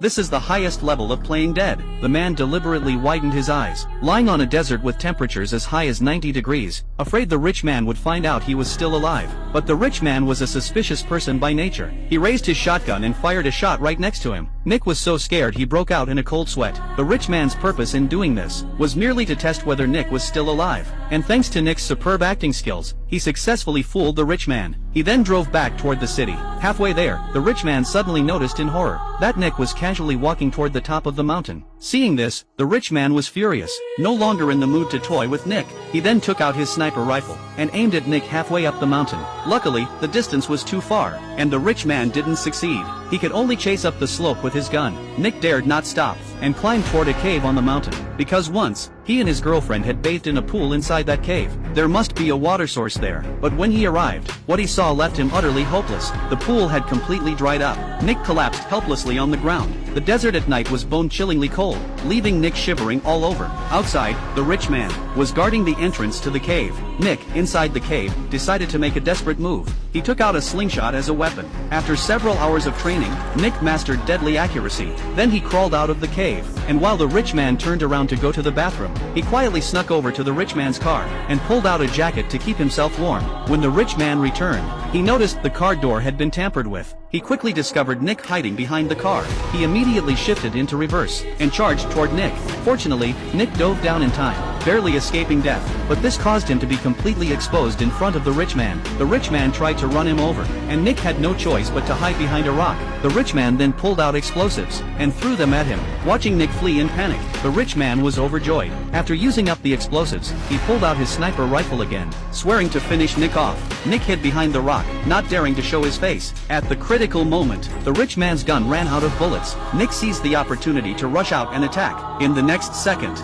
This is the highest level of playing dead. The man deliberately widened his eyes, lying on a desert with temperatures as high as 90 degrees, afraid the rich man would find out he was still alive. But the rich man was a suspicious person by nature. He raised his shotgun and fired a shot right next to him. Nick was so scared he broke out in a cold sweat. The rich man's purpose in doing this was merely to test whether Nick was still alive. And thanks to Nick's superb acting skills, he successfully fooled the rich man. He then drove back toward the city. Halfway there, the rich man suddenly noticed in horror that Nick was casually walking toward the top of the mountain. Seeing this, the rich man was furious, no longer in the mood to toy with Nick. He then took out his sniper rifle and aimed at Nick halfway up the mountain. Luckily, the distance was too far, and the rich man didn't succeed. He could only chase up the slope with his gun. Nick dared not stop and climbed toward a cave on the mountain, because once, he and his girlfriend had bathed in a pool inside that cave. There must be a water source there, but when he arrived, what he saw left him utterly hopeless. The pool had completely dried up. Nick collapsed helplessly on the ground. The desert at night was bone-chillingly cold, leaving Nick shivering all over. Outside, the rich man was guarding the entrance to the cave. Nick, inside the cave, decided to make a desperate move. He took out a slingshot as a weapon. After several hours of training, Nick mastered deadly accuracy. Then he crawled out of the cave, and while the rich man turned around to go to the bathroom, he quietly snuck over to the rich man's car and pulled out a jacket to keep himself warm. When the rich man returned, he noticed the car door had been tampered with. He quickly discovered Nick hiding behind the car. He immediately shifted into reverse and charged toward Nick. Fortunately, Nick dove down in time, barely escaping death, but this caused him to be completely exposed in front of the rich man. The rich man tried to run him over, and Nick had no choice but to hide behind a rock. The rich man then pulled out explosives and threw them at him. Watching Nick flee in panic, the rich man was overjoyed. After using up the explosives, he pulled out his sniper rifle again, swearing to finish Nick off. Nick hid behind the rock, not daring to show his face. At the critical moment, the rich man's gun ran out of bullets. Nick seized the opportunity to rush out and attack. In the next second,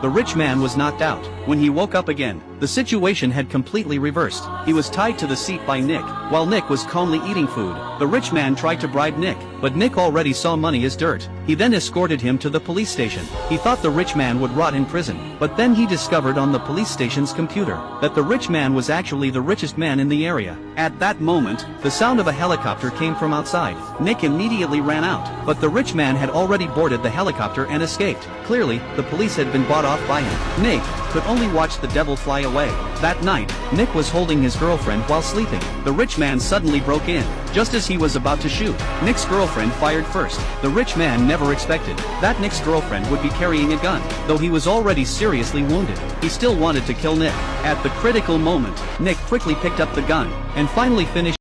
the rich man was knocked out. When he woke up again, the situation had completely reversed. He was tied to the seat by Nick, while Nick was calmly eating food. The rich man tried to bribe Nick, but Nick already saw money as dirt. He then escorted him to the police station. He thought the rich man would rot in prison, but then he discovered on the police station's computer that the rich man was actually the richest man in the area. At that moment, the sound of a helicopter came from outside. Nick immediately ran out, but the rich man had already boarded the helicopter and escaped. Clearly, the police had been bought off by him. Nick could only watch the devil fly away. That night, Nick was holding his girlfriend while sleeping. The rich man suddenly broke in. Just as he was about to shoot, Nick's girlfriend fired first. The rich man never expected that Nick's girlfriend would be carrying a gun. Though he was already seriously wounded, he still wanted to kill Nick. At the critical moment, Nick quickly picked up the gun and finally finished